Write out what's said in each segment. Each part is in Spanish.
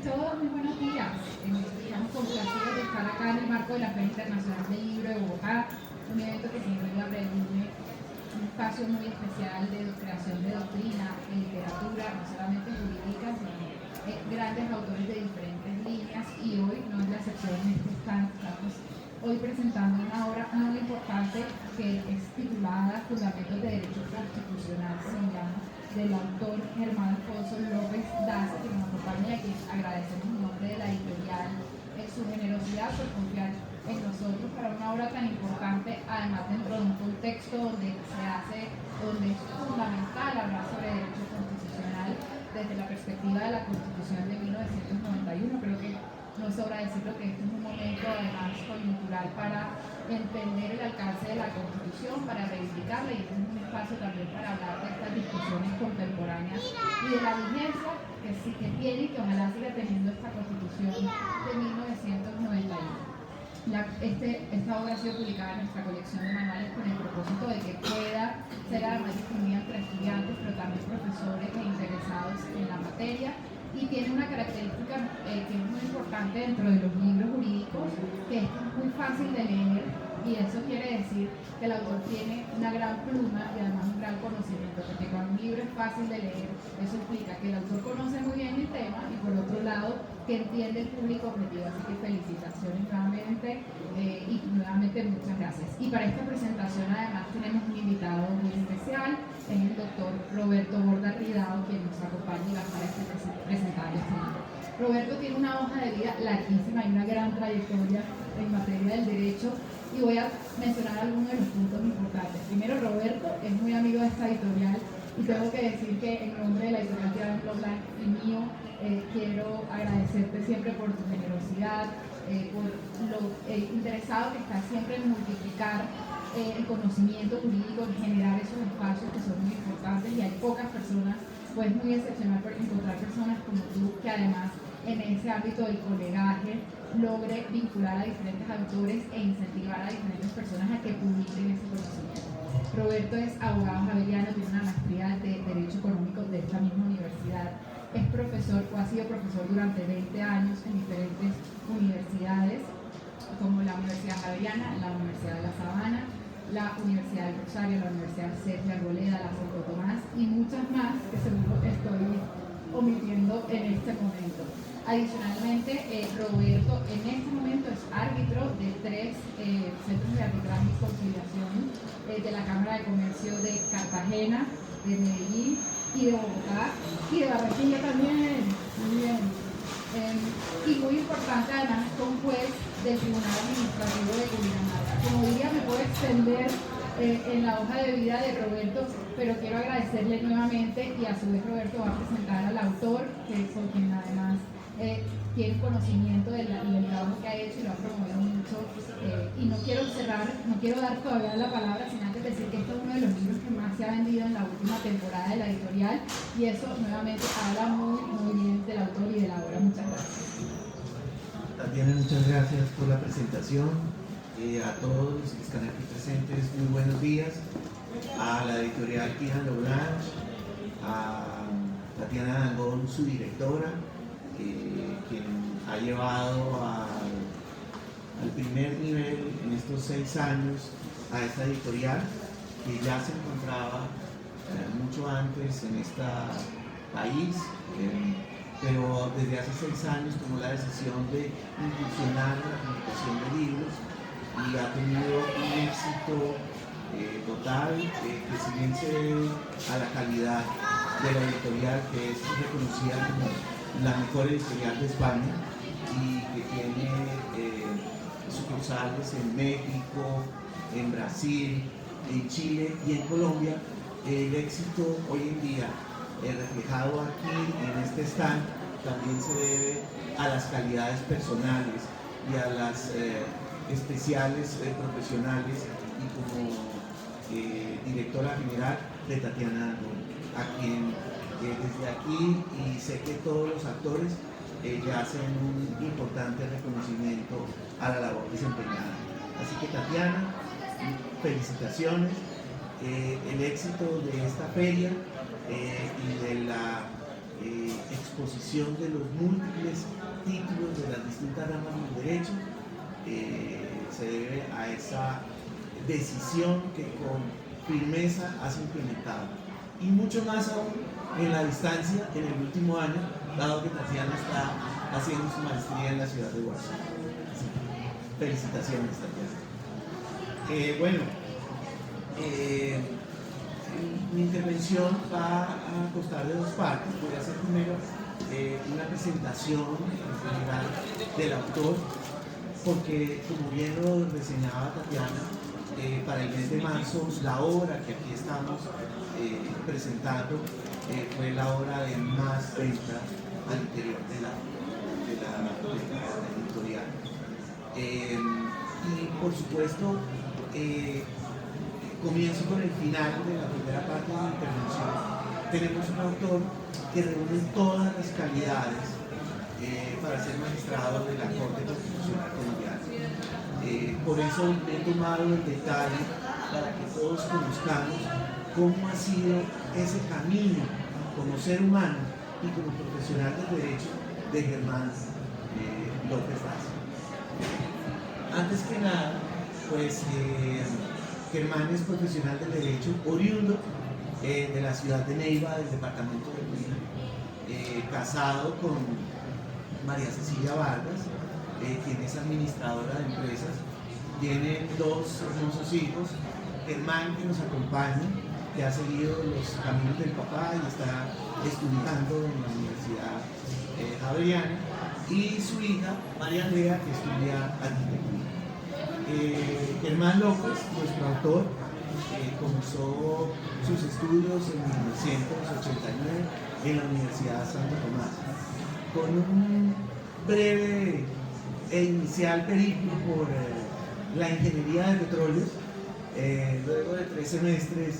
todos, muy buenos días. Estamos complacidos de estar acá en el marco de la Feria Internacional del Libro de Bogotá, un evento que sin duda reúne un espacio muy especial de creación de doctrina, de literatura, no solamente jurídica, sino grandes autores de diferentes líneas, y hoy no es la excepción en este stand. Estamos hoy presentando una obra muy importante que es titulada Fundamentos de Derecho Constitucional, se llama, del autor Germán Alfonso López Daza, que nos acompaña y a quien agradecemos en nombre de la editorial su generosidad por confiar en nosotros para una obra tan importante, además dentro de un contexto donde es fundamental hablar sobre derecho constitucional desde la perspectiva de la Constitución de 1991. Creo que no sobra decirlo que este es un momento además coyuntural para entender el alcance de la Constitución, para reivindicarla, y este es un espacio también para hablar de estas discusiones contemporáneas y de la vigencia que tiene y que ojalá siga teniendo esta Constitución de 1991. Esta obra ha sido publicada en nuestra colección de manuales con el propósito de que pueda ser además distinguida entre estudiantes, pero también profesores e interesados en la materia, y tiene una característica que es muy importante dentro de los libros jurídicos, que es muy fácil de leer, y eso quiere decir que el autor tiene una gran pluma y además un gran conocimiento, porque cuando un libro es fácil de leer, eso implica que el autor conoce muy bien el tema y por otro lado que entiende el público objetivo. Así que felicitaciones nuevamente y nuevamente muchas gracias. Y para esta presentación además tenemos un invitado muy especial, es el doctor Roberto Borda Ridao, quien nos acompaña y va a estar presentando este libro. Roberto tiene una hoja de vida larguísima y una gran trayectoria en materia del derecho, y voy a mencionar algunos de los puntos importantes. Primero, Roberto es muy amigo de esta editorial, y tengo que decir que en nombre de la editorial Triángulo Blanco y mío quiero agradecerte siempre por tu generosidad, por lo interesado que estás siempre en multiplicar el conocimiento jurídico, en generar esos espacios que son muy importantes, y hay pocas personas, pues muy excepcional por encontrar personas como tú que además en ese ámbito del colegaje logre vincular a diferentes autores e incentivar a diferentes personas a que publiquen ese conocimiento. Roberto es abogado javeriano, tiene una maestría de Derecho Económico de esta misma universidad, es profesor o ha sido profesor durante 20 años en diferentes universidades, como la Universidad Javeriana, la Universidad de La Sabana, la Universidad del Rosario, la Universidad Sergio Arboleda, la Santo Tomás y muchas más que seguro estoy omitiendo en este momento. Adicionalmente, Roberto en este momento es árbitro de 3 centros de arbitraje y conciliación de la Cámara de Comercio de Cartagena, de Medellín y de Bogotá, y de Barranquilla también. Muy bien. Y muy importante, además, es un juez del Tribunal Administrativo de Cundinamarca. Como diría, me puedo extender en la hoja de vida de Roberto, pero quiero agradecerle nuevamente, y a su vez Roberto va a presentar al autor, que con quien además tiene conocimiento del trabajo que ha hecho y lo ha promovido mucho, y no quiero dar todavía la palabra sin antes decir que este es uno de los libros que más se ha vendido en la última temporada de la editorial, y eso nuevamente habla muy bien del autor y de la obra. Muchas gracias. Tatiana, muchas gracias por la presentación. A todos los que están aquí presentes, muy buenos días. A la editorial Triángulo Blanco, a Tatiana Dangond, su directora, quien ha llevado al primer nivel en estos 6 años a esta editorial, que ya se encontraba mucho antes en este país, pero desde hace 6 años tomó la decisión de incursionar en la publicación de libros y ha tenido un éxito total, que si bien se debe a la calidad de la editorial, que es reconocida como la mejor editorial de España y que tiene sucursales en México, en Brasil, en Chile y en Colombia, el éxito hoy en día reflejado aquí en este stand también se debe a las calidades personales y a las especiales profesionales, y como directora general de Tatiana Dangond, a quien desde aquí, y sé que todos los actores le hacen un importante reconocimiento a la labor desempeñada. Así que Tatiana, felicitaciones. El éxito de esta feria y de la exposición de los múltiples títulos de las distintas ramas del derecho se debe a esa decisión que con firmeza has implementado. Y mucho más aún en la distancia, en el último año, dado que Tatiana está haciendo su maestría en la ciudad de Washington. Así que, felicitaciones, Tatiana. Mi intervención va a constar de dos partes. Voy a hacer primero una presentación general del autor, porque como bien lo reseñaba Tatiana, para el mes de marzo la obra que aquí estamos presentando fue la obra de más venta al interior de la editorial. Y por supuesto, comienzo con el final de la primera parte de mi intervención. Tenemos un autor que reúne todas las calidades para ser magistrado de la Corte Constitucional Colombiana. Por eso he tomado el detalle para que todos conozcamos cómo ha sido ese camino como ser humano y como profesional del derecho de Germán López Daza. Antes que nada, pues Germán es profesional del derecho, oriundo de la ciudad de Neiva, del departamento de Huila, casado con María Cecilia Vargas, quien es administradora de empresas. Tiene dos hermosos hijos, Germán, que nos acompaña, que ha seguido los caminos del papá y está estudiando en la Universidad Javeriana, y su hija, María Andrea, que estudia arquitectura. Germán López, nuestro autor, comenzó sus estudios en 1989 en la Universidad de Santo Tomás, con un breve e inicial periplo por la ingeniería de petróleos, luego de 3 semestres,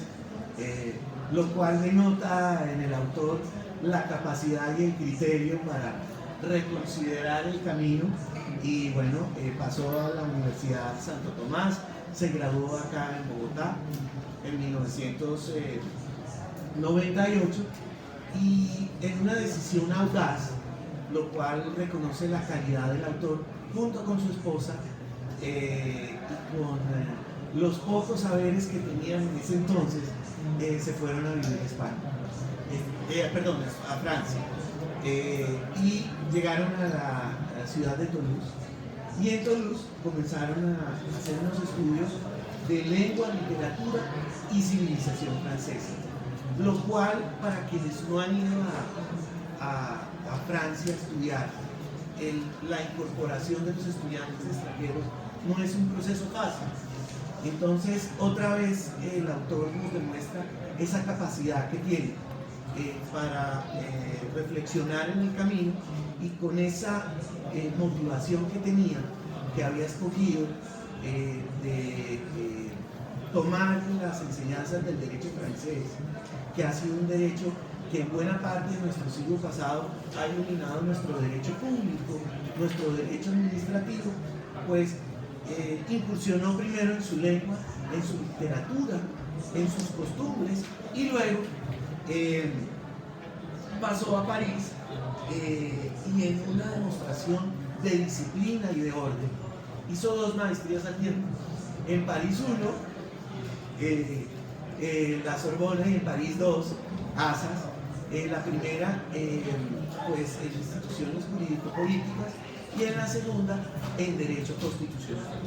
lo cual denota en el autor la capacidad y el criterio para reconsiderar el camino. Y bueno, pasó a la Universidad de Santo Tomás, se graduó acá en Bogotá en 1998, y en una decisión audaz, lo cual reconoce la calidad del autor, junto con su esposa y con los pocos saberes que tenían en ese entonces, se fueron a vivir a España, a Francia, y llegaron a la ciudad de Toulouse, y en Toulouse comenzaron a hacer unos estudios de lengua, literatura y civilización francesa, lo cual, para quienes no han ido a Francia a estudiar, la incorporación de los estudiantes extranjeros no es un proceso fácil. Entonces, otra vez el autor nos demuestra esa capacidad que tiene para reflexionar en el camino, y con esa motivación que tenía, que había escogido de tomar las enseñanzas del derecho francés, que ha sido un derecho que en buena parte de nuestro siglo pasado ha iluminado nuestro derecho público, nuestro derecho administrativo, pues incursionó primero en su lengua, en su literatura, en sus costumbres, y luego pasó a París y en una demostración de disciplina y de orden hizo 2 maestrías al tiempo. En París 1, la Sorbona, y en París 2, Assas. La primera, pues en instituciones jurídico-políticas, y en la segunda, en Derecho Constitucional.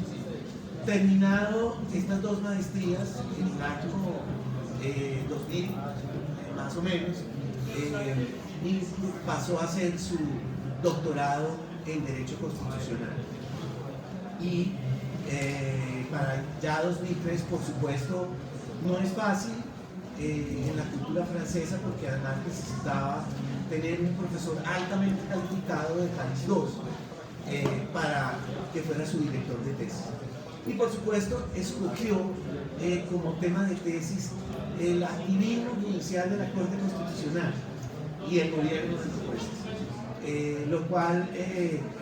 Terminado estas 2 maestrías en el año 2000, más o menos, y pasó a hacer su doctorado en Derecho Constitucional. Y para ya 2003, por supuesto, no es fácil en la cultura francesa, porque además necesitaba tener un profesor altamente calificado de París 2 para que fuera su director de tesis. Y por supuesto escogió como tema de tesis el activismo judicial de la Corte Constitucional y el gobierno de los jueces, lo cual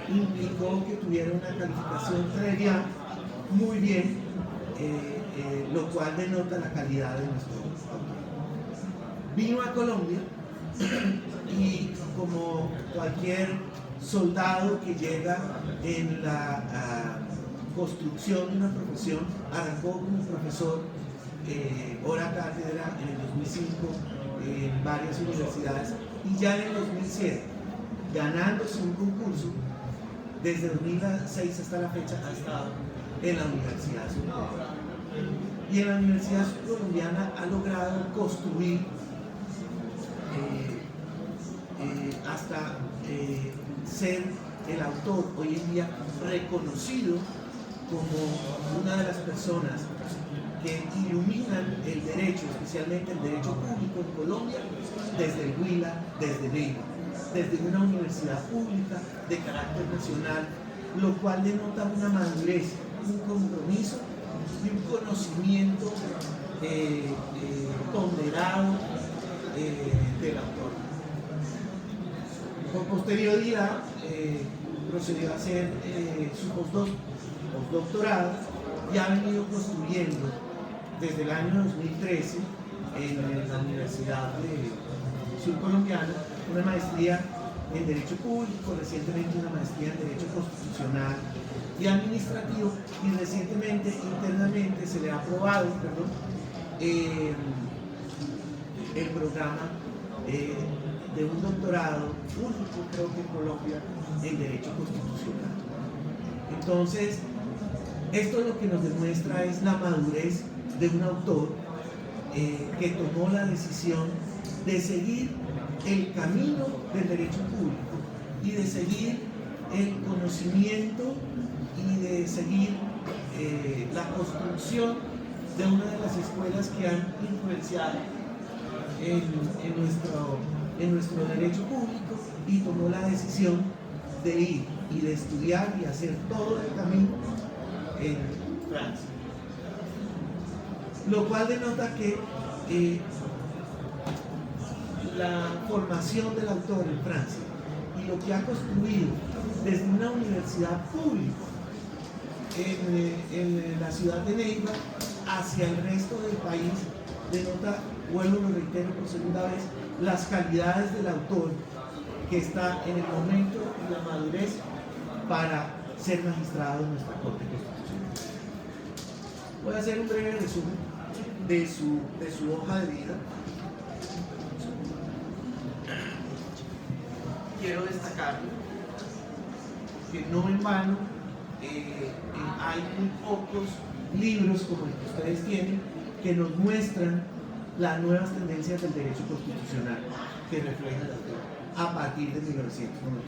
implicó que tuviera una calificación previa muy bien, lo cual denota la calidad de nuestro autor. Vino a Colombia, y como cualquier soldado que llega en la construcción de una profesión, arrancó como profesor hora cátedra en el 2005 en varias universidades y ya en el 2007, ganándose un concurso, desde 2006 hasta la fecha ha estado en la Universidad Surcolombiana. Y en la Universidad Surcolombiana ha logrado construir hasta ser el autor hoy en día reconocido como una de las personas que iluminan el derecho, especialmente el derecho público en Colombia, desde el Huila, desde Neiva, desde una universidad pública de carácter nacional, lo cual denota una madurez, un compromiso y un conocimiento ponderado del autor. Con posterioridad procedió a hacer su postdoctorado y ha venido construyendo desde el año 2013 en la Universidad Surcolombiana una maestría en Derecho Público, recientemente una maestría en Derecho Constitucional y Administrativo, y recientemente internamente se le ha aprobado el programa de un doctorado único, creo que en Colombia, en Derecho Constitucional. Entonces, esto lo que nos demuestra es la madurez de un autor que tomó la decisión de seguir el camino del derecho público y de seguir el conocimiento y de seguir la construcción de una de las escuelas que han influenciado en nuestro derecho público, y tomó la decisión de ir y de estudiar y hacer todo el camino en Francia. Lo cual denota que la formación del autor en Francia y lo que ha construido desde una universidad pública en la ciudad de Neiva hacia el resto del país denota, vuelvo, lo reitero por segunda vez, las calidades del autor que está en el momento y la madurez para ser magistrado en nuestra Corte Constitucional. Voy a hacer un breve resumen de su hoja de vida. Quiero destacar que no en vano hay muy pocos libros como el que ustedes tienen que nos muestran las nuevas tendencias del derecho constitucional que refleja el autor a partir de 1991.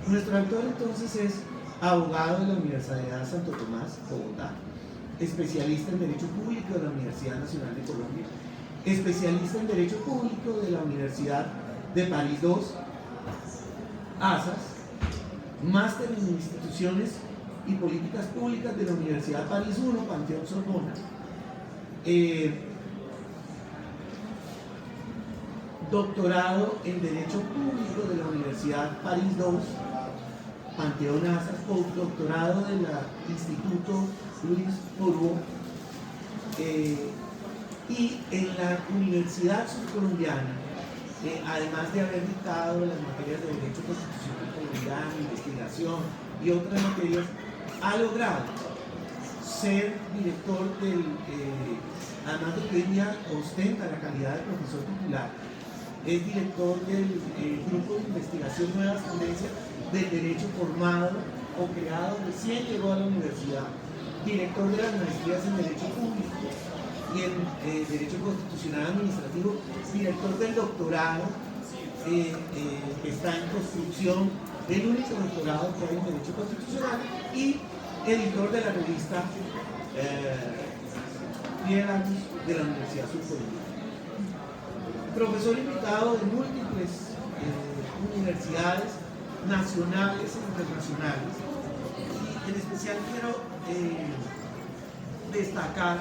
Nuestro autor entonces es abogado de la Universidad Santo Tomás, Bogotá, especialista en Derecho Público de la Universidad Nacional de Colombia, especialista en Derecho Público de la Universidad de París II, ASAS, máster en Instituciones y Políticas Públicas de la Universidad París I, Panteón Sorbona, doctorado en Derecho Público de la Universidad París II, Panteón ASAS, postdoctorado del Instituto Luis Bourbeau, y en la Universidad Surcolombiana, además de haber dictado las materias de Derecho Constitucional colombiano, investigación y otras materias, ha logrado ser director del, además de que hoy día ostenta la calidad de profesor titular, es director del Grupo de Investigación Nuevas Tendencias del Derecho Formado o creado, recién llegó a la universidad, director de las maestrías en Derecho Público y en Derecho Constitucional Administrativo, director del doctorado que está en construcción, el único doctorado que hay en Derecho Constitucional, y editor de la revista Lieranos de la Universidad Surcolombiana. Profesor invitado de múltiples universidades nacionales e internacionales, y en especial quiero destacar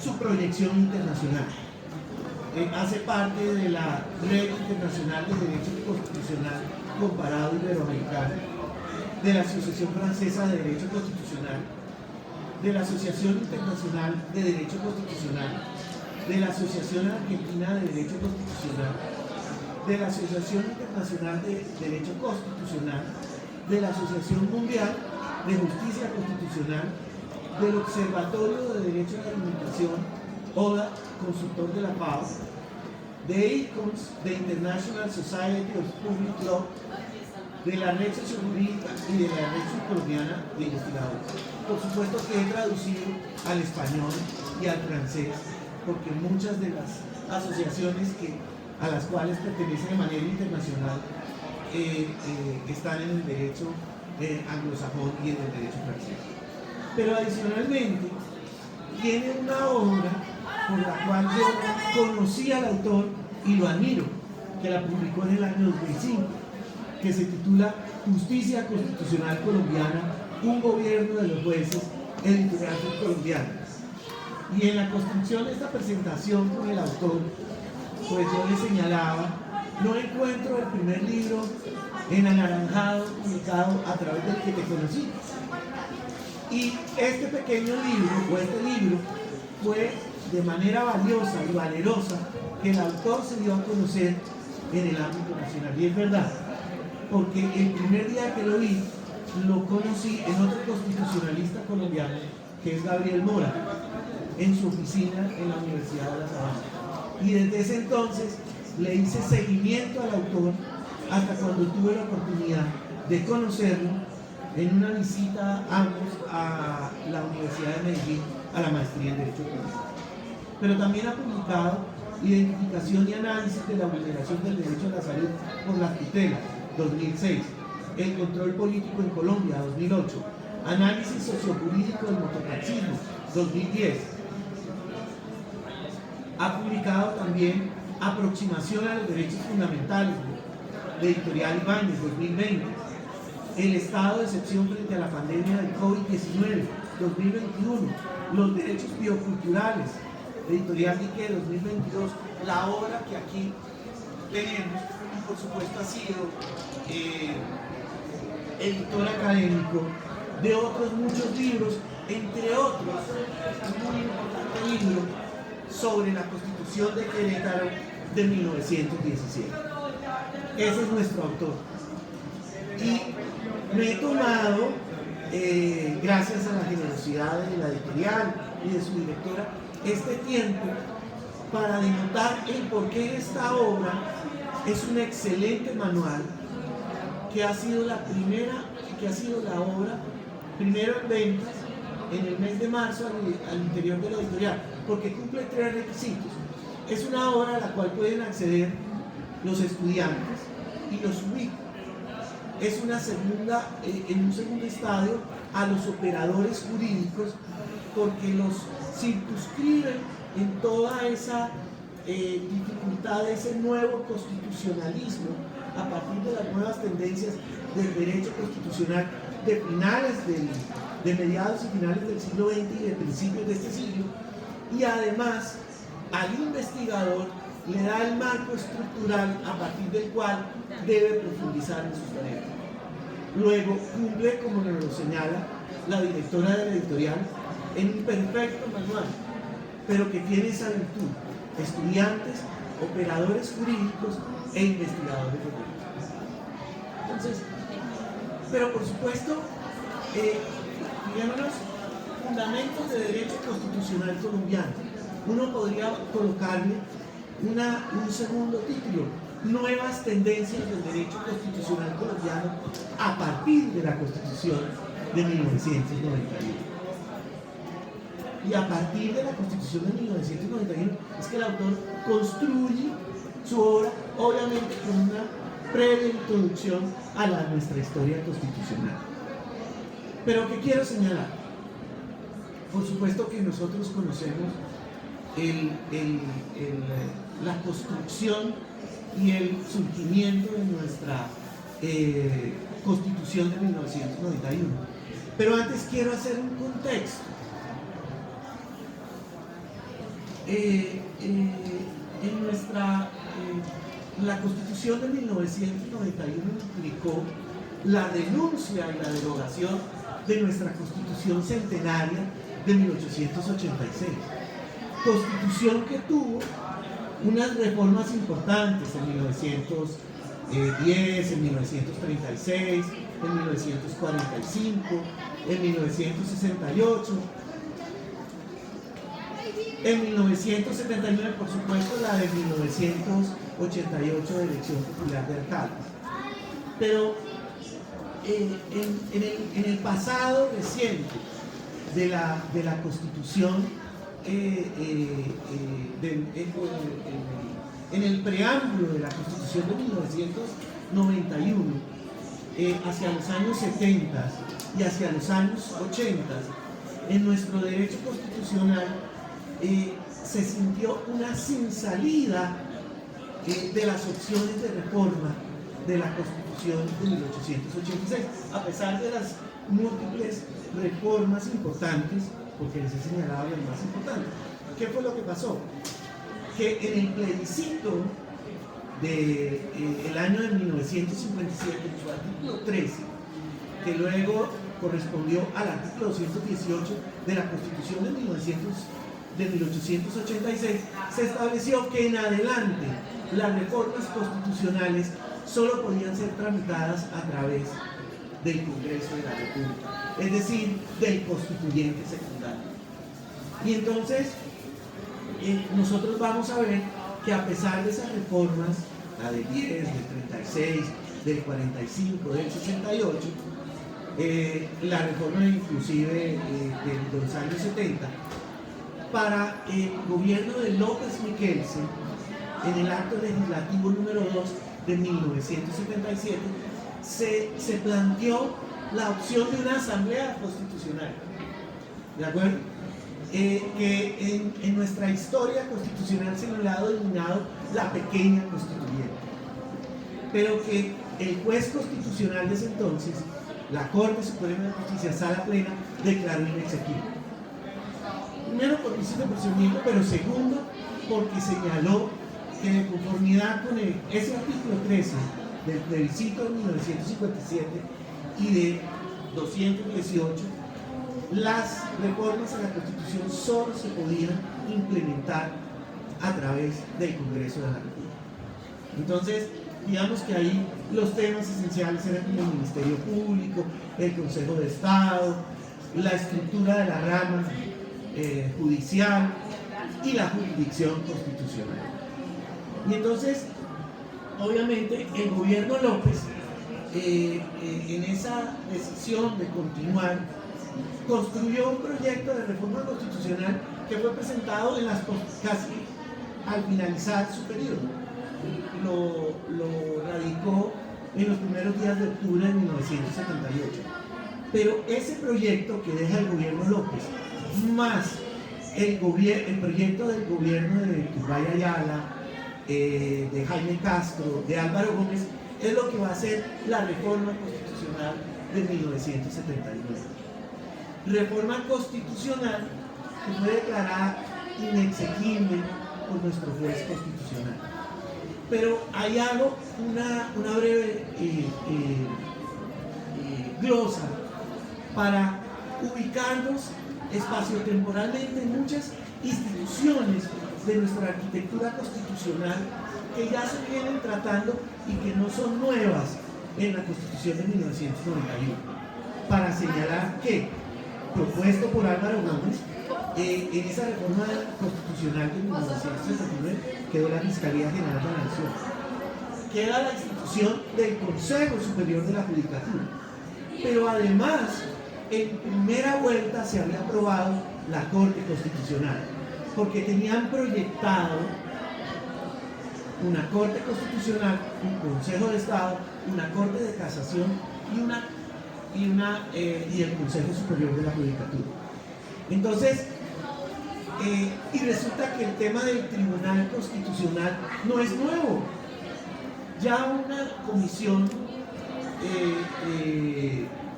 su proyección internacional. Hace parte de la Red Internacional de Derecho Constitucional Comparado Iberoamericano, de la Asociación Francesa de Derecho Constitucional, de la Asociación Internacional de Derecho Constitucional de la Asociación Argentina de Derecho Constitucional, de la Asociación Internacional de Derecho Constitucional, de la Asociación Mundial de Justicia Constitucional, del Observatorio de Derecho a la Alimentación, ODA, consultor de la FAO, de ICONS, de International Society of Public Law, de la Red Sociojurídica y de la Red Colombiana de Investigadores. Por supuesto que he traducido al español y al francés, porque muchas de las asociaciones a las cuales pertenece de manera internacional están en el derecho anglosajón y en el derecho francés. Pero adicionalmente tiene una obra por la cual yo conocí al autor y lo admiro, que la publicó en el año 2005, que se titula Justicia Constitucional Colombiana, un gobierno de los jueces, editorial colombiana. Y en la construcción de esta presentación con el autor, pues yo le señalaba, no encuentro el primer libro en anaranjado publicado a través del que te conocí. Y este pequeño libro, o este libro, fue de manera valiosa y valerosa que el autor se dio a conocer en el ámbito nacional. Y es verdad, porque el primer día que lo vi, lo conocí en otro constitucionalista colombiano, que es Gabriel Mora, en su oficina en la Universidad de La Sabana. Y desde ese entonces le hice seguimiento al autor hasta cuando tuve la oportunidad de conocerlo en una visita ambos a la Universidad de Medellín a la maestría en Derecho Público. Pero también ha publicado Identificación y análisis de la vulneración del derecho a la salud por la tutela, 2006, El control político en Colombia, 2008, Análisis sociojurídico del mototaxismo, 2010. Ha publicado también Aproximación a los derechos fundamentales, de Editorial Ibáñez, 2020, El estado de excepción frente a la pandemia del COVID-19, 2021, Los derechos bioculturales, Editorial Dique, 2022, la obra que aquí tenemos, y por supuesto ha sido editor académico de otros muchos libros, entre otros, un muy importante libro sobre la Constitución de Querétaro de 1917. Ese es nuestro autor. Y me he tomado, gracias a la generosidad de la editorial y de su directora, este tiempo para denotar el por qué esta obra es un excelente manual, que ha sido la obra primero en ventas en el mes de marzo al interior de la editorial, porque cumple 3 requisitos. Es una obra a la cual pueden acceder los estudiantes y los ubica. Es una en un segundo estadio a los operadores jurídicos, porque los circunscriben en toda esa dificultad de ese nuevo constitucionalismo a partir de las nuevas tendencias del derecho constitucional de mediados y finales del siglo XX y de principios de este siglo, y además al investigador le da el marco estructural a partir del cual debe profundizar en sus tareas. Luego cumple, como nos lo señala la directora de la editorial, en un perfecto manual, pero que tiene esa virtud: estudiantes, operadores jurídicos e investigadores de derecho. Entonces, pero por supuesto, fijémonos, fundamentos de derecho constitucional colombiano. Uno podría colocarle un segundo título: nuevas tendencias del derecho constitucional colombiano a partir de la Constitución de 1991. Y a partir de la Constitución de 1991 es que el autor construye su obra, obviamente con una previa introducción a nuestra historia constitucional. Pero ¿qué quiero señalar? Por supuesto que nosotros conocemos la construcción y el surgimiento de nuestra Constitución de 1991. Pero antes quiero hacer un contexto. La Constitución de 1991 implicó la denuncia y la derogación de nuestra Constitución centenaria de 1886. Constitución que tuvo unas reformas importantes en 1910, en 1936, en 1945, en 1968, en 1979, por supuesto, la de 1988 de elección popular de alcaldes. Pero en el pasado reciente de la Constitución, en el preámbulo de la Constitución de 1991, hacia los años 70 y hacia los años 80, en nuestro derecho constitucional se sintió una sin salida de las opciones de reforma de la Constitución de 1886, a pesar de las múltiples reformas importantes, porque les he señalado las más importantes. ¿Qué fue lo que pasó? Que en el plebiscito del año de 1957, en su artículo 13, que luego correspondió al artículo 218 de la Constitución de 1886, se estableció que en adelante las reformas constitucionales solo podían ser tramitadas a través del Congreso de la República, es decir, del constituyente secundario. Y entonces nosotros vamos a ver que a pesar de esas reformas, la del 10, del 36, del 45, del 68, la reforma inclusive de los años 70, para el gobierno de López Miquelsen, en el acto legislativo número 2 de 1977, se planteó la opción de una asamblea constitucional, ¿de acuerdo? Que en nuestra historia constitucional se nos ha denominado la pequeña constituyente, pero que el juez constitucional de ese entonces, la Corte Suprema de Justicia, Sala Plena, declaró inexequible. Primero por principio de procedimiento, pero segundo porque señaló que de conformidad con ese artículo 13 del plebiscito de 1957 y de 218, las reformas a la Constitución solo se podían implementar a través del Congreso de la República. Entonces, digamos que ahí los temas esenciales eran como el Ministerio Público, el Consejo de Estado, la estructura de la rama judicial y la jurisdicción constitucional. Y entonces, obviamente, el gobierno López, en esa decisión de continuar, construyó un proyecto de reforma constitucional que fue presentado casi al finalizar su periodo. Lo radicó en los primeros días de octubre de 1978. Pero ese proyecto que deja el gobierno López, más el proyecto del gobierno de Turbay Ayala, de Jaime Castro, de Álvaro Gómez, es lo que va a ser la reforma constitucional de 1979. Reforma constitucional que fue declarada inexequible por nuestro juez constitucional. Pero ahí hago una breve glosa para ubicarnos espaciotemporalmente en muchas instituciones de nuestra arquitectura constitucional que ya se vienen tratando y que no son nuevas en la Constitución de 1991. Para señalar que, propuesto por Álvaro Gómez, en esa reforma constitucional de 1969 quedó la Fiscalía General de la Nación, queda la institución del Consejo Superior de la Judicatura, pero además en primera vuelta se había aprobado la Corte Constitucional, porque tenían proyectado una Corte Constitucional, un Consejo de Estado, una Corte de Casación y el Consejo Superior de la Judicatura. Entonces, y resulta que el tema del Tribunal Constitucional no es nuevo. Ya una comisión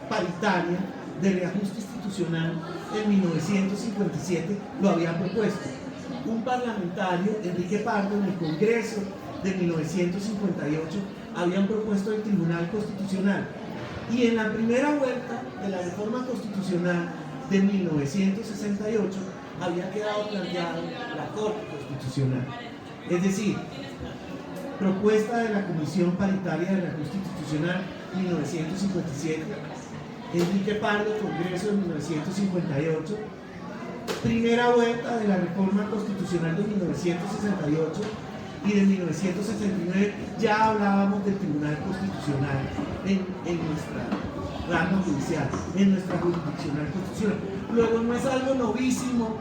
paritaria de reajuste institucional en 1957 lo había propuesto. Un parlamentario, Enrique Pardo, en el Congreso de 1958 habían propuesto el Tribunal Constitucional. Y en la primera vuelta de la reforma constitucional de 1968, había quedado planteado la Corte Constitucional. Es decir, propuesta de la Comisión Paritaria de la Constitucional 1957, Enrique Pardo, Congreso de 1958, primera vuelta de la Reforma Constitucional de 1968 y de 1969 ya hablábamos del Tribunal Constitucional en nuestra rama judicial, en nuestra jurisdiccional constitucional. Luego no es algo novísimo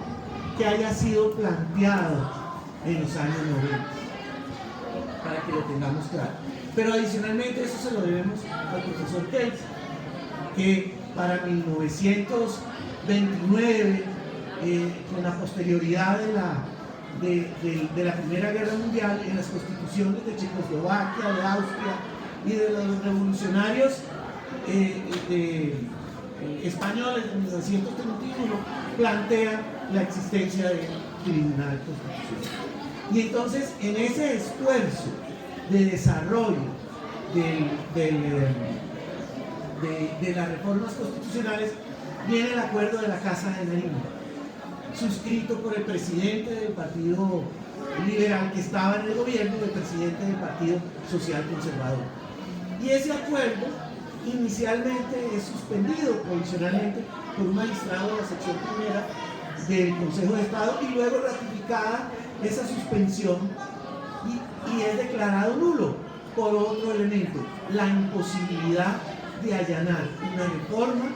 que haya sido planteado en los años 90, para que lo tengamos claro. Pero adicionalmente eso se lo debemos al profesor Keynes, que para 1929, con la posterioridad de la Primera Guerra Mundial, en las constituciones de Checoslovaquia, de Austria y de los revolucionarios españoles de 1931, plantea la existencia del Tribunal Constitucional. Y entonces, en ese esfuerzo de desarrollo de las reformas constitucionales, viene el acuerdo de la Casa de Nariño, suscrito por el presidente del Partido Liberal que estaba en el gobierno y el presidente del Partido Social Conservador. Y ese acuerdo inicialmente es suspendido provisionalmente por un magistrado de la sección primera del Consejo de Estado y luego ratificada esa suspensión y es declarado nulo por otro elemento, la imposibilidad de allanar una reforma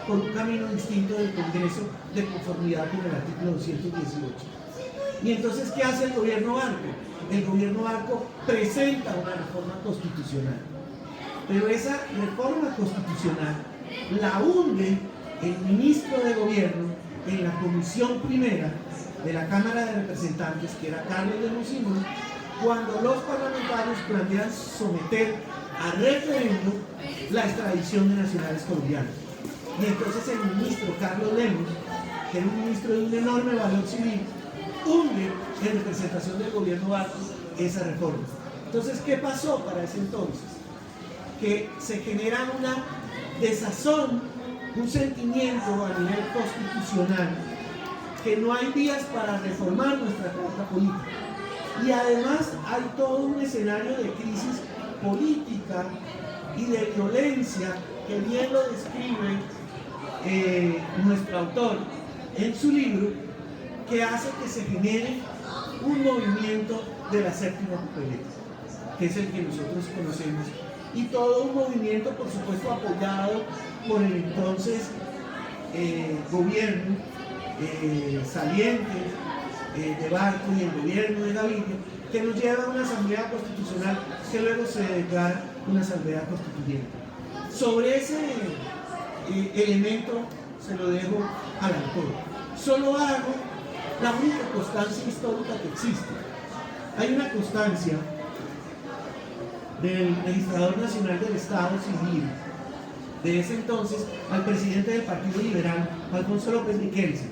por un camino distinto del Congreso de conformidad con el artículo 218. Y entonces, ¿qué hace el gobierno Barco? El gobierno Barco presenta una reforma constitucional, pero esa reforma constitucional la hunde el ministro de gobierno en la comisión primera de la Cámara de Representantes, que era Carlos de Monsignor, cuando los parlamentarios plantean someter a referéndum la extradición de nacionales colombianos. Y entonces el ministro Carlos Lemos, que era un ministro de un enorme valor civil, hunde en representación del gobierno Barco esa reforma. Entonces, ¿qué pasó para ese entonces? Que se genera una desazón, un sentimiento a nivel constitucional, que no hay vías para reformar nuestra carta política. Y además hay todo un escenario de crisis política y de violencia que bien lo describe nuestro autor en su libro, que hace que se genere un movimiento de la séptima papeleta, que es el que nosotros conocemos, y todo un movimiento, por supuesto, apoyado por el entonces gobierno saliente de Barco y el gobierno de Gaviria, que nos lleva a una asamblea constitucional que luego se declara una asamblea constituyente. Sobre ese elemento se lo dejo al autor. Solo hago la única constancia histórica que existe. Hay una constancia del Registrador Nacional del Estado Civil de ese entonces al presidente del Partido Liberal, Alfonso López Miquelsen,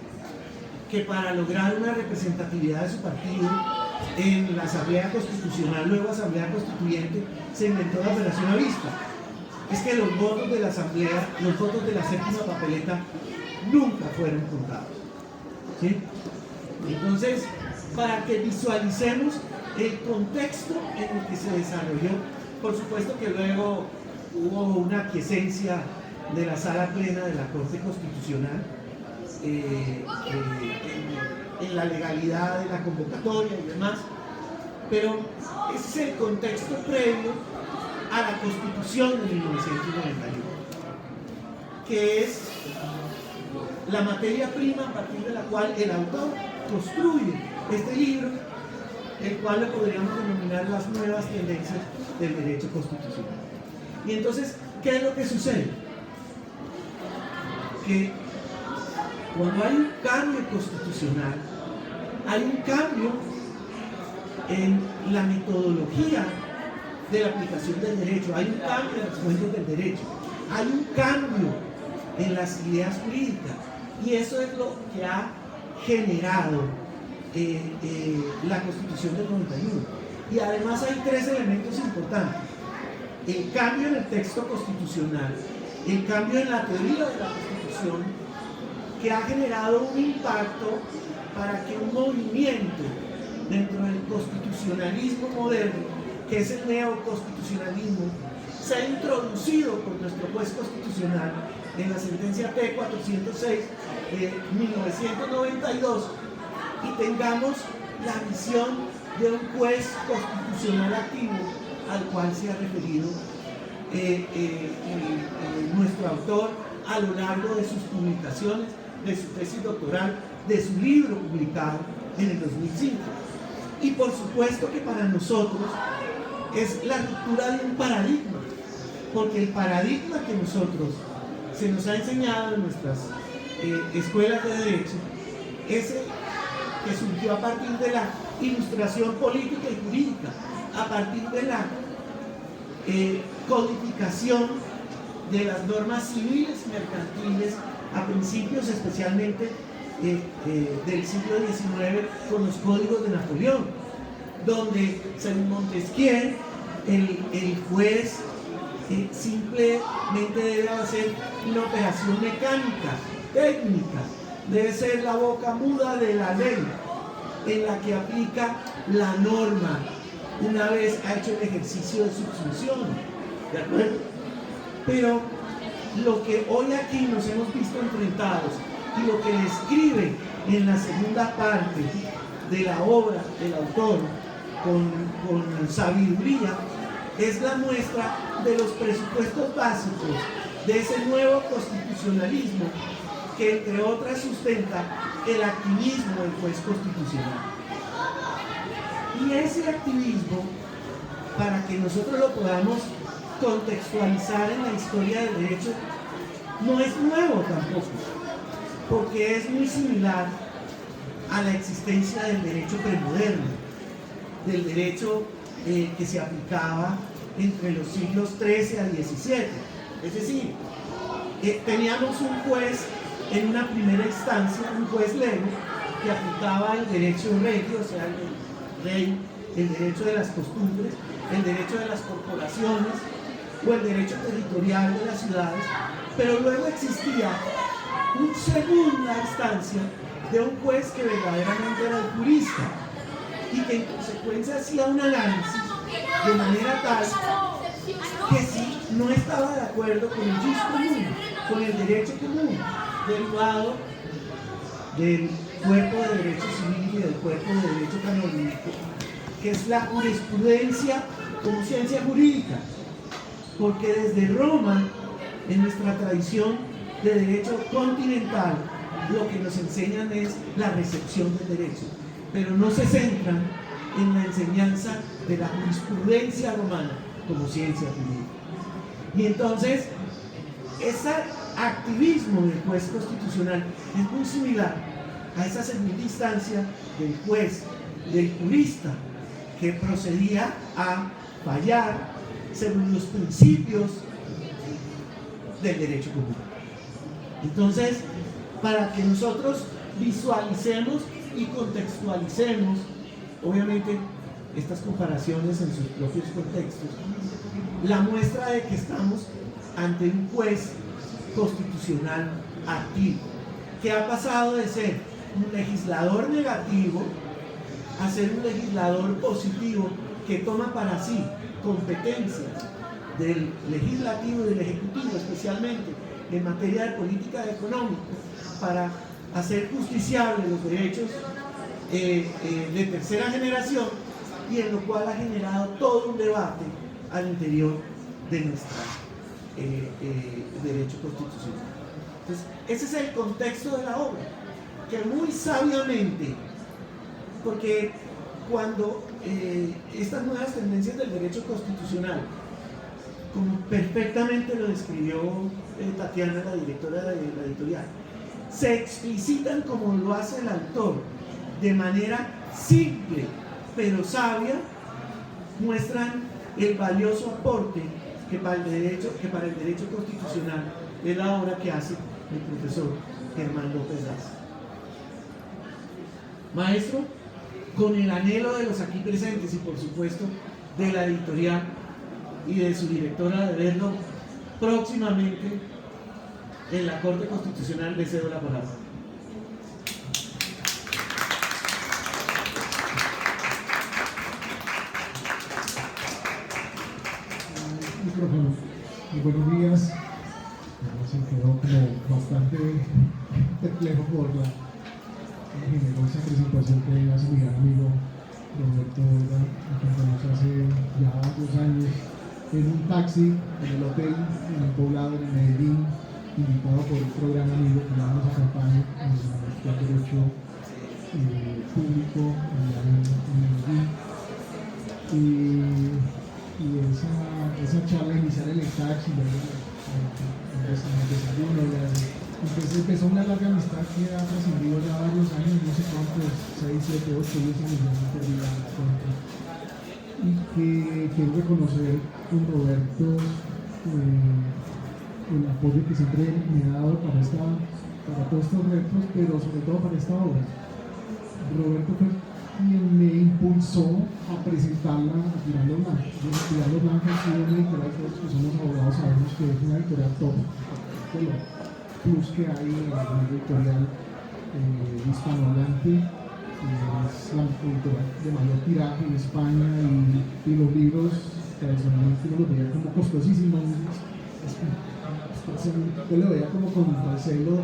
que para lograr una representatividad de su partido en la Asamblea Constitucional, luego Asamblea Constituyente, se inventó la operación Avispa. Es que los votos de la Asamblea, los votos de la séptima papeleta nunca fueron contados, ¿sí? Entonces, para que visualicemos el contexto en el que se desarrolló, por supuesto que luego hubo una aquiescencia de la sala plena de la Corte Constitucional en la legalidad de la convocatoria y demás, pero ese es el contexto previo a la Constitución de 1991, que es la materia prima a partir de la cual el autor construye este libro, el cual lo podríamos denominar las nuevas tendencias del derecho constitucional. Y entonces, ¿qué es lo que sucede? Que cuando hay un cambio constitucional, hay un cambio en la metodología de la aplicación del derecho, hay un cambio en las fuentes del derecho, hay un cambio en las ideas jurídicas, y eso es lo que ha generado la Constitución del 91. Y además hay tres elementos importantes: el cambio en el texto constitucional, el cambio en la teoría de la Constitución que ha generado un impacto para que un movimiento dentro del constitucionalismo moderno, que es el neoconstitucionalismo, se ha introducido por nuestro juez constitucional en la sentencia T-406 de 1992, y tengamos la visión de un juez constitucional activo al cual se ha referido nuestro autor a lo largo de sus publicaciones, de su tesis doctoral, de su libro publicado en el 2005. Y por supuesto que para nosotros es la ruptura de un paradigma, porque el paradigma que nosotros se nos ha enseñado en nuestras escuelas de derecho, ese que surgió a partir de la ilustración política y jurídica, a partir de la codificación de las normas civiles y mercantiles a principios especialmente del siglo XIX con los códigos de Napoleón, donde según Montesquieu el juez simplemente debe hacer una operación mecánica, técnica, debe ser la boca muda de la ley en la que aplica la norma una vez ha hecho el ejercicio de su función, ¿de acuerdo? Pero lo que hoy aquí nos hemos visto enfrentados y lo que describe en la segunda parte de la obra del autor con sabiduría es la muestra de los presupuestos básicos de ese nuevo constitucionalismo que entre otras sustenta el activismo del juez constitucional. Y ese activismo, para que nosotros lo podamos contextualizar en la historia del derecho, no es nuevo tampoco, porque es muy similar a la existencia del derecho premoderno, del derecho que se aplicaba entre los siglos XIII a XVII. Es decir, teníamos un juez en una primera instancia, un juez lego, que aplicaba el derecho regio, o sea, el rey, el derecho de las costumbres, el derecho de las corporaciones o el derecho territorial de las ciudades, pero luego existía una segunda instancia de un juez que verdaderamente era el jurista y que en consecuencia hacía un análisis de manera tal que si no estaba de acuerdo con el jus común, con el derecho común derivado del cuerpo de derecho civil y del cuerpo de derecho canónico, que es la jurisprudencia como ciencia jurídica, porque desde Roma, en nuestra tradición de derecho continental, lo que nos enseñan es la recepción del derecho, pero no se centran en la enseñanza de la jurisprudencia romana como ciencia jurídica. Y entonces, ese activismo del juez constitucional es muy similar a esa segunda instancia del juez, del jurista, que procedía a fallar según los principios del derecho común. Entonces, para que nosotros visualicemos y contextualicemos, obviamente, estas comparaciones en sus propios contextos, la muestra de que estamos ante un juez constitucional activo, que ha pasado de ser un legislador negativo a ser un legislador positivo que toma para sí competencias del legislativo y del ejecutivo, especialmente en materia de política económica, para hacer justiciables los derechos de tercera generación, y en lo cual ha generado todo un debate al interior de nuestro derecho constitucional. Entonces, ese es el contexto de la obra, que muy sabiamente, porque cuando estas nuevas tendencias del derecho constitucional, como perfectamente lo describió Tatiana, la directora de la editorial, se explicitan como lo hace el autor, de manera simple pero sabia, muestran el valioso aporte que para el derecho constitucional es la obra que hace el profesor Germán López Daza. Maestro, con el anhelo de los aquí presentes y por supuesto de la editorial y de su directora de verlo próximamente en la Corte Constitucional, le cedo la palabra. Micrófono. Muy buenos días. Se quedó como bastante perplejo por la generosa presentación que hace mi gran amigo Roberto Borda, que conocemos hace ya 2 años en un taxi en el hotel en el poblado de Medellín, invitado por otro gran amigo que llevamos a campaña en el derecho público allá en Medellín. Y esa charla inicial en el taxi, luego el desayuno, entonces empezó una larga amistad que ha trascendido ya varios años, no sé cuántos, 6, 7, 8, 10 años, no me perdí la cuenta. Y que quiero reconocer con Roberto el apoyo que siempre me ha dado para todos estos retos, pero sobre todo para esta obra. Roberto fue quien me impulsó a presentarla a Tirando Blanco. Tirando Blanco ha sido una editorial, todos que somos abogados sabemos que es una editorial top, de lo plus que hay en la editorial hispanohablante. Es la editorial de mayor tiraje en España y los libros tradicionalmente uno los veía como costosísimos. Yo lo veía como con recelo.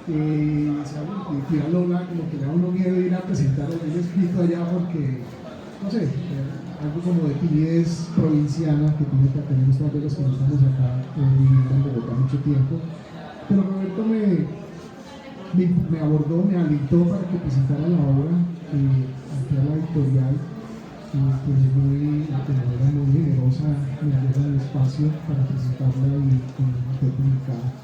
Tirando Blanco, como que le da uno miedo ir a presentar el escrito allá porque, no sé, algo como de timidez provinciana que tenemos todas las que no estamos acá viviendo en Bogotá mucho tiempo. Pero Roberto me abordó, me alentó para que presentara la obra aquí a la editorial, pues muy generosa, me dio el espacio para presentarla y fue publicada.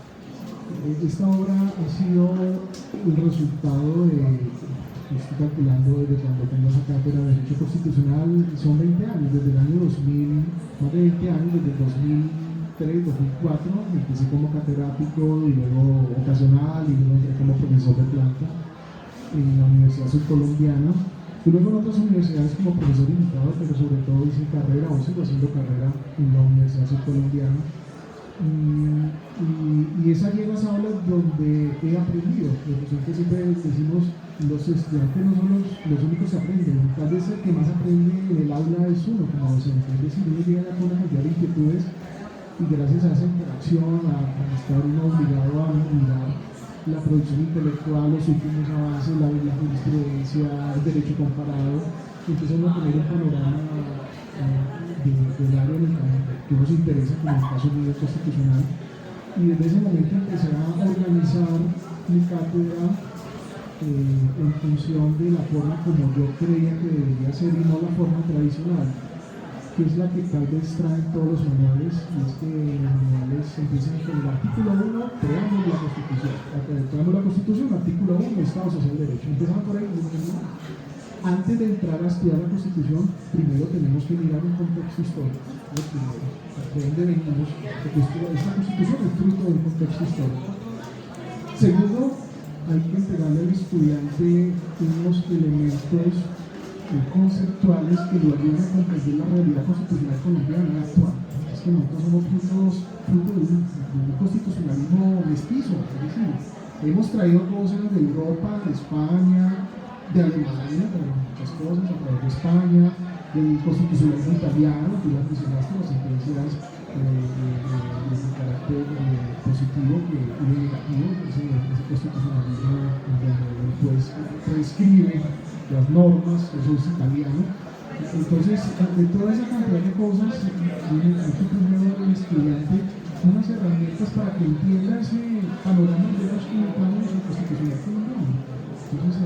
Esta obra ha sido el resultado estoy calculando desde cuando tengo esa cátedra de Derecho Constitucional, son 20 años, desde el año 2000, más de 20 años, desde el 2003, 2004, empecé como catedrático y luego ocasional y luego entré como profesor de planta en la Universidad Subcolombiana y luego en otras universidades como profesor invitado, pero sobre todo hice carrera o sigo haciendo carrera en la Universidad Subcolombiana. Y es allí en las aulas donde he aprendido. Los docentes siempre decimos, los estudiantes no son los únicos que aprenden, tal vez el que más aprende en el aula es uno como docente, es decir, uno llega con una cantidad de inquietudes y gracias a esa interacción, a estar uno obligado a mirar la producción intelectual, los últimos avances, la jurisprudencia, el derecho comparado, empieza uno a tener un panorama del área en el que nos interesa, como en el caso del derecho constitucional, y desde ese momento empecé a organizar mi cátedra en función de la forma como yo creía que debería ser y no la forma tradicional, que es la que tal vez traen todos los manuales, y es que los manuales empiezan con el artículo 1, preámbulo de la Constitución. Preámbulo de la Constitución, artículo 1, Estado Social de Derecho. Empezamos por ahí. Antes de entrar a estudiar la Constitución, primero tenemos que mirar un contexto histórico. ¿De dónde venimos? Porque esta Constitución es fruto de un contexto histórico. Segundo, hay que entregarle al estudiante unos elementos conceptuales que lo ayuden a comprender la realidad constitucional colombiana actual. Es que nosotros somos fruto de un constitucionalismo mestizo, es decir, hemos traído cosas de Europa, de España, de Alemania, muchas cosas a través de España, del constitucionalismo italiano, que las mencionaste, las sentencias de carácter positivo y negativo, ese constitucionalismo donde pues prescribe las normas, eso es italiano. Entonces, de toda esa cantidad de cosas, hay que primero darle al estudiante unas herramientas para que entienda ese panorama de los planos de constitucional colombiano. Entonces,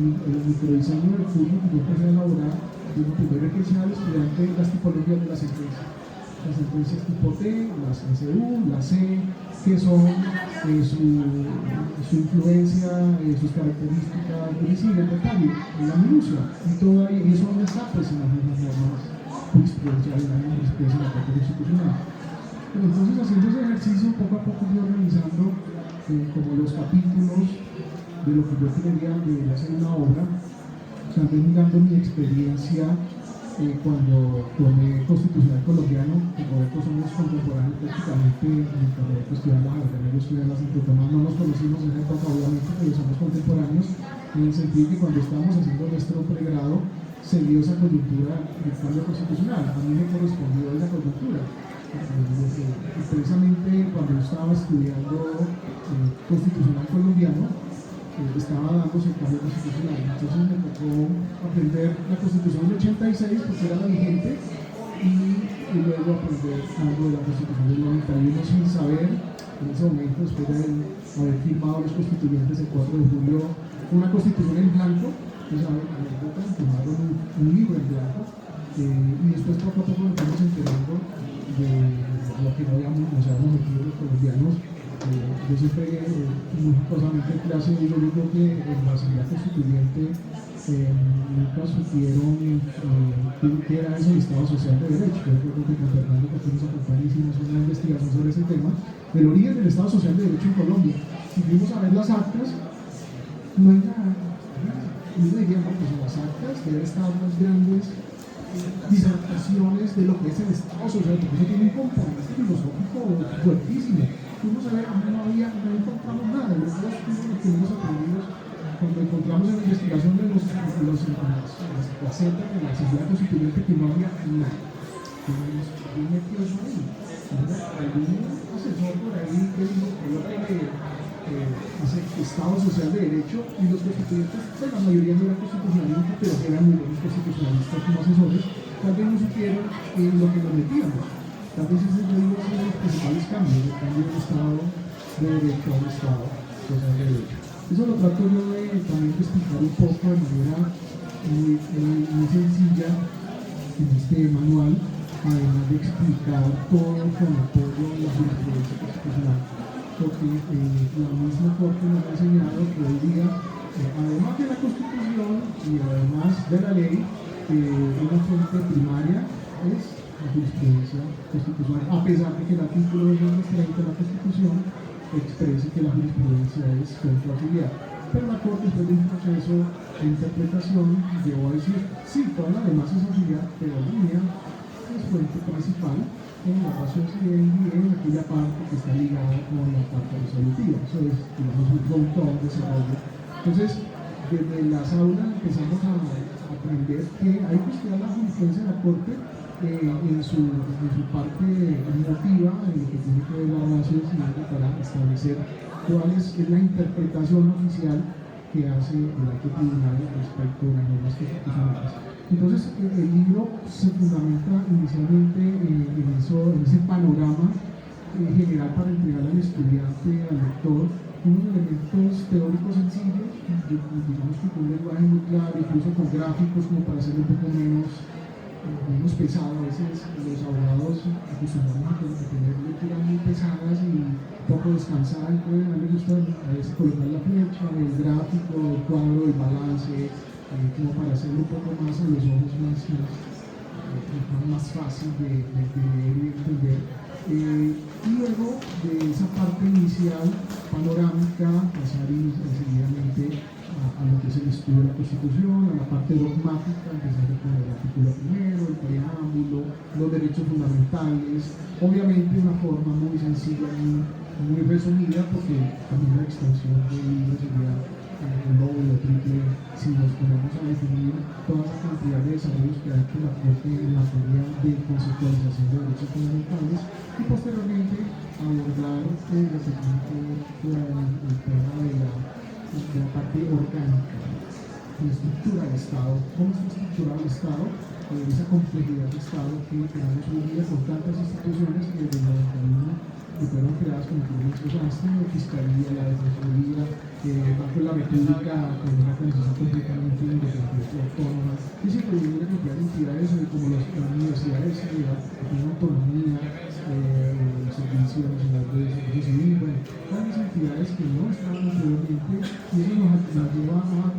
el microdiseño del curso que yo empecé a elaborar, yo primero hay que enseñar al estudiante las tipologías de las sentencias. Las sentencias tipo T, las SU, las C, que son su influencia, sus características, es decir, el detalle, la minucia, y eso no está pues en las mismas normas jurisprudenciales, en la misma jurisprudencia en la Corte Constitucional. Pero entonces, haciendo ese ejercicio, poco a poco fui organizando como los capítulos de lo que yo creía debería ser una obra, también mirando mi experiencia cuando tomé Constitucional Colombiano, que Roberto somos contemporáneos prácticamente en el carrera que estudiaba la Javeriana, yo estudié en la Santo Tomás, no nos conocimos en esa época obviamente, pero somos contemporáneos en el sentido que cuando estábamos haciendo nuestro pregrado se dio esa coyuntura del cambio constitucional, a mí me correspondió esa coyuntura. Y precisamente cuando yo estaba estudiando constitucional colombiano, estaba dándose el cambio constitucional. Entonces me tocó aprender la constitución del 86 porque era la vigente y luego aprender algo de la constitución del 91 sin saber en ese momento, después de haber firmado los constituyentes el 4 de julio una constitución en blanco. Entonces, firmaron un libro en blanco y después poco a poco nos estamos enterando de lo que nos habíamos metido los colombianos. Yo siempre, muy jocosamente en clase, digo, yo creo que en la Asamblea Constituyente nunca supieron qué era eso del Estado Social de Derecho. Yo creo que con Fernando, que nos acompaña, hicimos una investigación sobre ese tema, del origen del Estado Social de Derecho en Colombia. Si fuimos a ver las actas, no hay nada. Uno diría, no, pues en las actas deben estar unas grandes disertaciones de lo que es el Estado Social, porque eso tiene un componente filosófico fuertísimo. Fuimos a ver, no encontramos nada. Nosotros fuimos los primeros aprendidos cuando encontramos en la investigación de las gacetas de la Asamblea Constituyente que no había nada. ¿Quién metió eso ahí? Algún asesor por ahí que dijo que yo hace Estado Social de Derecho y los constituyentes, pues la mayoría no eran constitucionalistas, pero eran muy buenos constitucionalistas como asesores, tal vez no supieron lo que nos metíamos. Tal vez ese es uno de los principales cambios, el cambio del Estado de Derecho a un Estado Social de Derecho. Eso lo trato yo también de explicar un poco de manera muy sencilla en este manual, además de explicar todo con apoyo a la jurisprudencia constitucional. Porque la misma Corte nos ha enseñado que hoy día, además de la Constitución y además de la ley, una fuente primaria es la jurisprudencia constitucional, a pesar de que el artículo 230 de la Constitución exprese que la jurisprudencia es fuente auxiliar. Pero la Corte, después de un proceso de interpretación, llegó a decir, sí, toda la demás es auxiliar, pero la mía es fuente principal en la razón civil y en aquella parte que está ligada con la parte resolutiva. Eso es, digamos, un montón de desarrollo. Entonces, desde las aulas empezamos a aprender que hay que estudiar la jurisprudencia de la Corte en su parte emotiva, en lo que tiene que ver la base civil para establecer cuál es la interpretación oficial que hace el alto tribunal respecto a las normas constitucionales. Entonces, el libro se fundamenta inicialmente en ese panorama general para entregar al estudiante, al lector, unos elementos teóricos sencillos, digamos que con un lenguaje muy claro, incluso con gráficos como para hacerlo un poco menos pesado. A veces los abogados acostumbramos a tener lecturas muy pesadas y poco descansadas, entonces a mí me gusta a veces colocar la flecha, el gráfico, el cuadro, el balance, como para hacerlo un poco más a los ojos más fácil de leer y entender. Y luego de esa parte inicial, panorámica, pasar seguidamente a lo que es el estudio de la Constitución, a la parte dogmática, empezando con el artículo primero, el preámbulo, los derechos fundamentales, obviamente de una forma muy sencilla, muy resumida, porque también la extensión del libro sería el doble o triple si nos ponemos a definir toda la cantidad de desarrollos que ha hecho la Corte en materia de conceptualización de derechos fundamentales y posteriormente abordar el tema de la parte orgánica, la estructura del Estado, cómo está estructurado el Estado, esa complejidad del Estado que tenemos hoy día con tantas instituciones que desde el 91 que fueron creadas, como tú mencionaste, la Fiscalía, la Defensoría, Banco de la República, con una organización completamente independiente, autónoma, y se prohíbe la cantidad de entidades como las universidades que tienen autonomía, el Servicio Nacional de Servicio Civil, bueno, varias entidades que no estaban anteriormente, y eso nos lleva a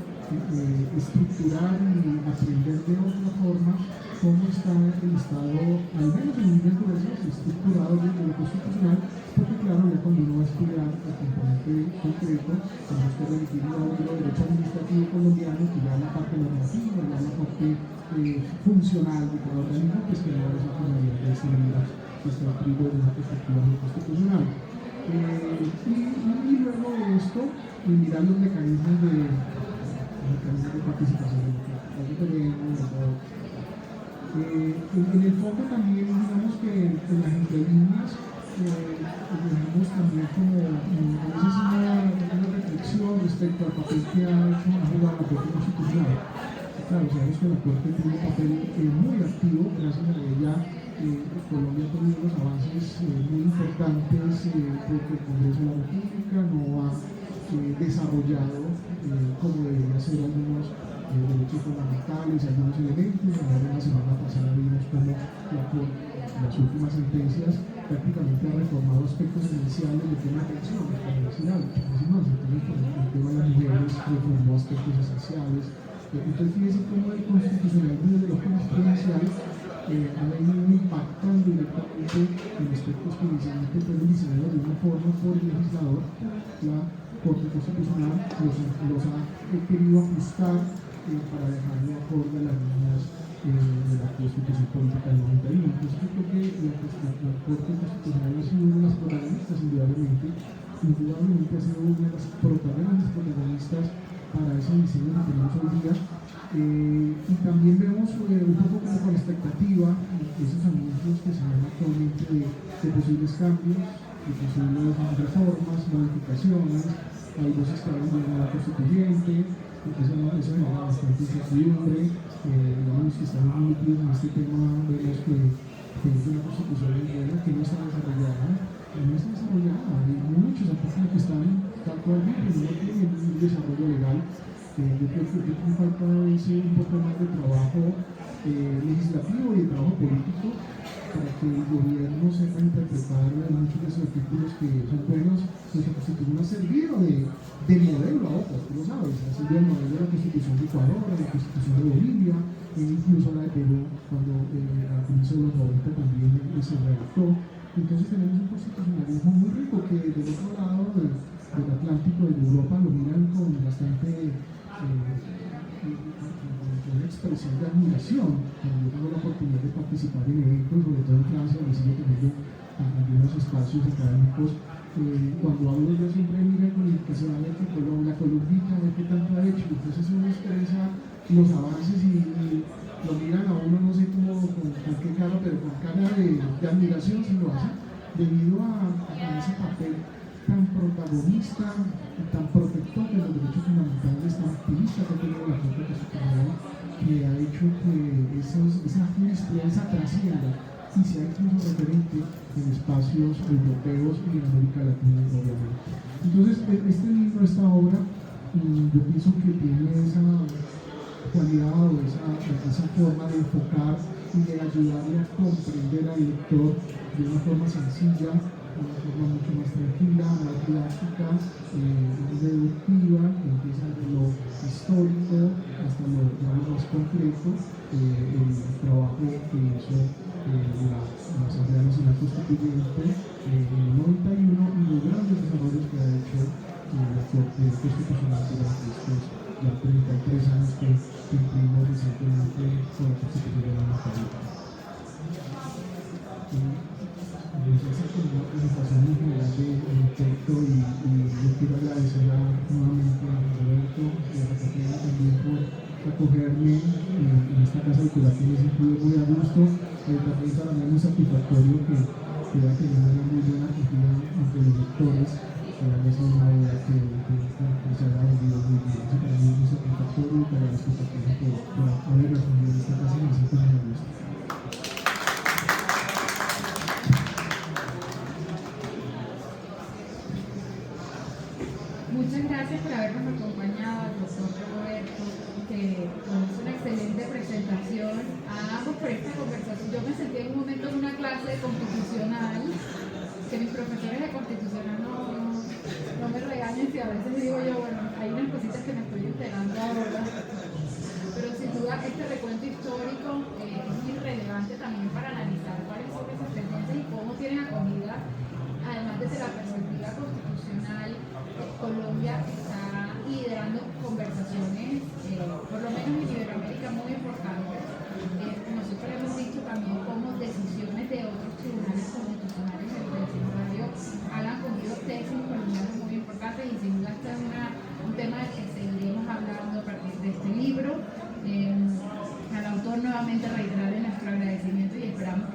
estructurar y aprender de otra forma cómo está el Estado, al menos en un nivel de estructurado desde lo constitucional, porque claro, ya cuando uno va a estudiar el componente concreto, tenemos que remitir a otro derecho administrativo colombiano, que ya la parte normativa, ya la parte funcional de cada organismo, pues que no es la finalidad de este libro que está atribuido de una perspectiva constitucional. Y luego de esto, mirar los mecanismos de participación democrática. En el fondo también, digamos que en las entrevistas tenemos también como a veces una reflexión respecto al papel que ha jugado la Corte Constitucional. Claro, sabemos que la Corte tiene un papel muy activo, gracias a ella Colombia ha tenido unos avances muy importantes porque el Congreso de la República no ha desarrollado como debería ser algunos derechos fundamentales, algunos elementos. Ahora la semana pasada vimos cómo la Corte, las últimas sentencias, prácticamente ha reformado aspectos esenciales del tema de pensiones, de la universidad, muchísimas. Entonces, por ejemplo, el tema de las mujeres reformó aspectos esenciales. Entonces, fíjense cómo el constitucionalismo desde lo jurisprudencial ha venido impactando directamente en aspectos que inicialmente fueron diseñados de una forma por el legislador. La Corte Constitucional los ha querido ajustar para dejarlo acorde a las líneas de la Constitución Política del 91. Entonces yo creo que la Corte Constitucional ha sido una de las protagonistas, indudablemente ha sido una de las protagonistas para ese diseño que tenemos hoy día. Y también vemos un poco como con expectativa esos anuncios que se dan actualmente de posibles cambios, de posibles reformas, modificaciones. Hay voces que hablan de una nueva constituyente, eso genera bastante incertidumbre. Digamos que estamos muy metidos en este tema, vemos que es una constitución que no está desarrollada. Hay muchos aspectos que están actualmente no tienen un desarrollo legal. Yo creo que falta un poco más de trabajo legislativo y de trabajo político para que el gobierno sepa interpretar muchos de esos artículos que son buenos. Nuestra Constitución ha servido de modelo a otras, tú lo sabes, ha servido de modelo de la Constitución de Ecuador, de la Constitución de Bolivia, incluso la de Perú, cuando al comienzo de los 90 también se redactó. Entonces tenemos un constitucionalismo muy rico que del otro lado del Atlántico, de Europa, lo miran con bastante una expresión de admiración. Cuando yo tengo la oportunidad de participar en eventos, sobre todo en Francia, donde sigo teniendo algunos espacios académicos, cuando hablo yo siempre miran con indicación a ver que la columbita, a ver qué tanto ha hecho. Entonces uno expresa los avances y lo miran a uno, no sé cómo, con qué cara, pero con cara de admiración si lo hace, debido a ese papel tan protagonista y tan protector de los derechos fundamentales, tan activista que ha tenido la Corte Constitucional, que ha hecho que esa jurisprudencia trascienda y sea incluso referente en espacios europeos y en América Latina, obviamente. Entonces, este libro, esta obra, yo pienso que tiene esa cualidad o esa forma de enfocar y de ayudarle a comprender al lector de una forma sencilla, de una forma mucho más tranquila, más didáctica, más deductiva, que empieza de lo histórico hasta lo más concreto, el trabajo que hizo la Asamblea Nacional Constituyente en el 91 y los grandes desarrollos que ha hecho la Corte Constitucional durante estos ya 33 años que cumplimos recientemente con la Constitución de la República. Esa es una presentación muy general del texto y yo quiero agradecer nuevamente a Roberto y a Catalina también por acogerme en esta casa de cultura que me he sentido muy a gusto. También para mí es muy satisfactorio que haya tenido una muy buena acogida entre los lectores, que haya sido una obra que se haya vendido muy bien. Eso para mí es muy satisfactorio y te agradezco por haber respondido en esta casa y me siento muy a gusto. Muchas gracias por habernos acompañado al doctor Roberto, que nos hizo una excelente presentación a ambos por esta conversación. Yo me sentí en un momento en una clase de constitucional, que mis profesores de constitucional no me regañen si a veces digo yo, bueno, hay unas cositas que me estoy enterando ahora, pero sin duda este recuento histórico es muy relevante también para analizar cuáles son esas tendencias y cómo tienen acogida, además desde la perspectiva constitucional. Colombia está liderando conversaciones, por lo menos en Iberoamérica, muy importantes. Nosotros hemos visto también cómo decisiones de otros tribunales constitucionales en el vecindario han acogido textos colombianos muy importantes y sin duda este es un tema del que seguiremos hablando a partir de este libro. Al autor nuevamente reiterarle nuestro agradecimiento y esperamos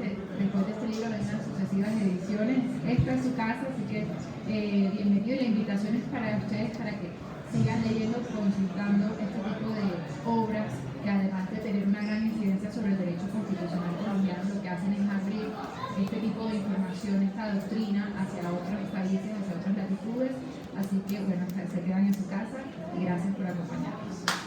sucesivas ediciones. Esta es su casa, así que bienvenido, y la invitación es para ustedes para que sigan leyendo, consultando este tipo de obras que, además de tener una gran incidencia sobre el derecho constitucional colombiano, lo que hacen es abrir este tipo de información, esta doctrina hacia otros países, hacia otras latitudes. Así que bueno, se quedan en su casa y gracias por acompañarnos.